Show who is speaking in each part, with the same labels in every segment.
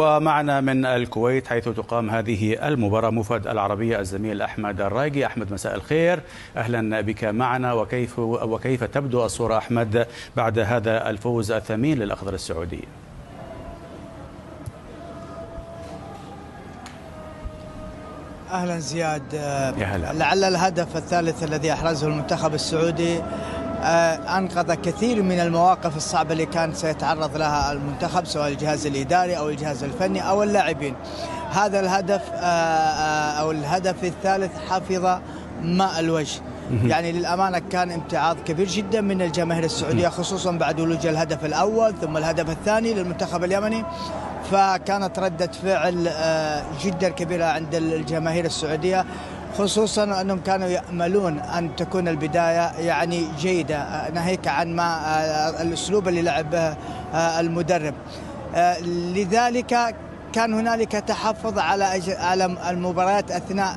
Speaker 1: ومعنا من الكويت حيث تقام هذه المباراة مفاد العربية الزميل أحمد الرايقي. أحمد، مساء الخير، أهلا بك معنا. وكيف تبدو الصورة أحمد بعد هذا الفوز الثمين للأخضر السعودي؟
Speaker 2: أهلا زياد.
Speaker 1: يا هلا.
Speaker 2: لعل الهدف الثالث الذي أحرزه المنتخب السعودي أنقذ كثير من المواقف الصعبة اللي كان سيتعرض لها المنتخب، سواء الجهاز الإداري أو الجهاز الفني أو اللاعبين. هذا الهدف أو الهدف الثالث حفظ ماء الوجه، يعني للأمانة كان امتعاض كبير جدا من الجماهير السعودية، خصوصا بعد ولوج الهدف الأول ثم الهدف الثاني للمنتخب اليمني. فكانت ردة فعل جدا كبيرة عند الجماهير السعودية، خصوصا أنهم كانوا يأملون أن تكون البداية يعني جيدة، ناهيك عن ما الأسلوب اللي لعب به المدرب. لذلك كان هنالك تحفظ على المباريات أثناء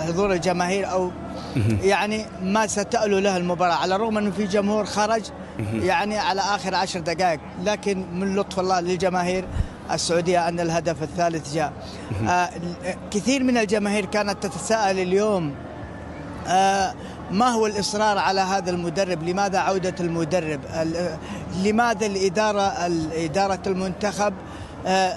Speaker 2: حضور الجماهير، أو يعني ما ستألو له المباراة، على الرغم أنه في جمهور خرج يعني على آخر 10 دقائق، لكن من لطف الله للجماهير السعودية أن الهدف الثالث جاء. كثير من الجماهير كانت تتساءل اليوم ما هو الإصرار على هذا المدرب؟ لماذا عودة المدرب؟ لماذا إدارة المنتخب؟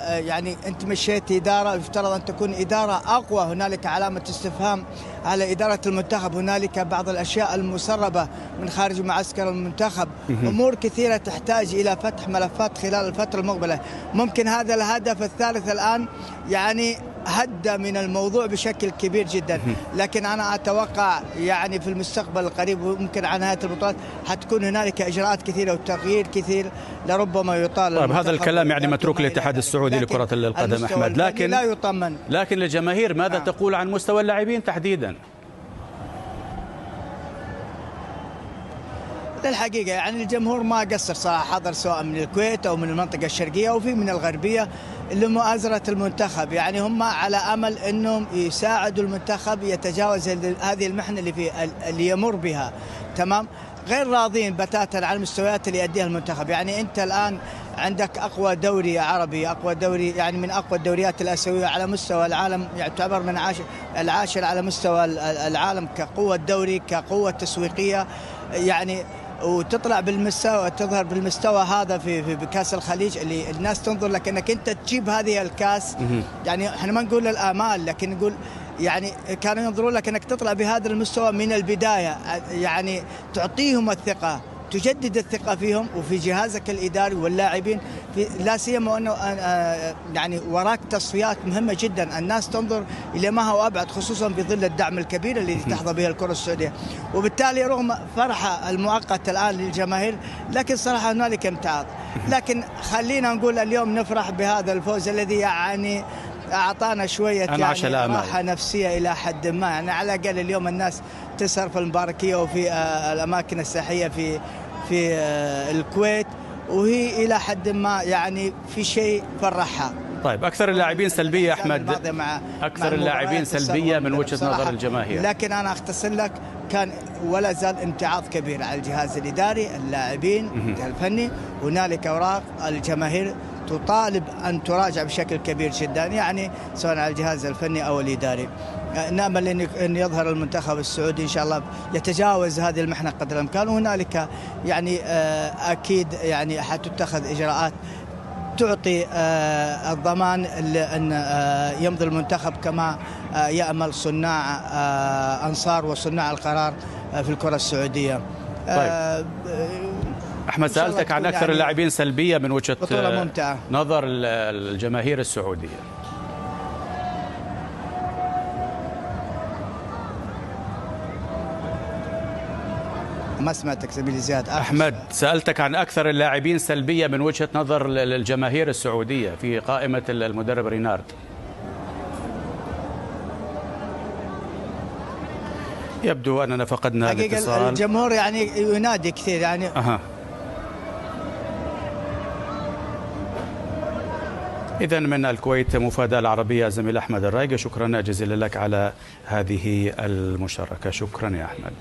Speaker 2: يعني أنت مشيت إدارة يفترض أن تكون إدارة أقوى، هنالك علامة استفهام على إدارة المنتخب، هنالك بعض الأشياء المسربة من خارج معسكر المنتخب، أمور كثيرة تحتاج إلى فتح ملفات خلال الفترة المقبلة. ممكن هذا الهدف الثالث الآن يعني هدى من الموضوع بشكل كبير جدا، لكن أنا أتوقع يعني في المستقبل القريب وممكن عن نهاية البطولات حتكون هنالك إجراءات كثيرة وتغيير كثير لربما يطال.
Speaker 1: طيب، هذا الكلام يعني متروك للاتحاد السعودي لكرة القدم أحمد، لكن
Speaker 2: لا يطمن.
Speaker 1: لكن الجماهير ماذا تقول عن مستوى اللاعبين تحديدا؟
Speaker 2: الحقيقة يعني الجمهور ما قصر صراحة، حضر سواء من الكويت أو من المنطقة الشرقية أو في من الغربية لمؤازرة المنتخب، يعني هم على أمل أنهم يساعدوا المنتخب يتجاوز هذه المحنة اللي يمر بها. تمام، غير راضين بتاتا عن المستويات اللي يؤديها المنتخب. يعني أنت الآن عندك أقوى دوري عربي، أقوى دوري يعني من أقوى الدوريات الآسيوية على مستوى العالم، يعني تعتبر من العاشر على مستوى العالم كقوة دوري، كقوة تسويقية، يعني وتطلع بالمستوى، تظهر بالمستوى هذا في كاس الخليج اللي الناس تنظر لك انك انت تجيب هذه الكاس. يعني احنا ما نقول الامال، لكن نقول يعني كانوا ينظرون لك انك تطلع بهذا المستوى من البدايه، يعني تعطيهم الثقه، تجدد الثقة فيهم وفي جهازك الإداري واللاعبين، لا سيما وأنه يعني وراك تصفيات مهمة جدا، الناس تنظر إلى ما هو أبعد، خصوصا بظل الدعم الكبير الذي تحظى به الكرة السعودية. وبالتالي رغم فرحة المؤقت الآن للجماهير، لكن صراحة هنالك امتعاض. لكن خلينا نقول اليوم نفرح بهذا الفوز الذي يعني أعطانا شوية يعني راحة نفسية إلى حد ما. يعني على الأقل اليوم الناس تسهر في المباركية وفي الأماكن السياحية في الكويت، وهي إلى حد ما يعني في شيء فرحها.
Speaker 1: طيب، أكثر اللاعبين سلبية أحمد، أكثر اللاعبين سلبية من وجهة نظر الجماهير،
Speaker 2: لكن أنا أختصر لك كان ولا زال امتعاض كبير على الجهاز الإداري، اللاعبين، الجهاز الفني. هنالك أوراق الجماهير تطالب أن تراجع بشكل كبير جدا، يعني سواء على الجهاز الفني أو الإداري. نأمل أن يظهر المنتخب السعودي إن شاء الله يتجاوز هذه المحنة قدر الإمكان، وهنالك يعني أكيد يعني حتتخذ إجراءات تعطي الضمان أن يمضي المنتخب كما يأمل صناع أنصار وصناع القرار في الكرة السعودية.
Speaker 1: طيب أحمد، سألتك عن أكثر اللاعبين سلبية من وجهة نظر الجماهير السعودية.
Speaker 2: ما سمعتك زميلي زياد.
Speaker 1: أحمد، سألتك عن أكثر اللاعبين سلبية من وجهة نظر الجماهير السعودية في قائمة المدرب رينارد. يبدو أننا فقدنا الاتصال.
Speaker 2: الجمهور يعني ينادي كثير يعني.
Speaker 1: إذن من الكويت مفاد العربية زميل أحمد الرايقي، شكرا جزيلا لك على هذه المشاركة. شكرا يا أحمد.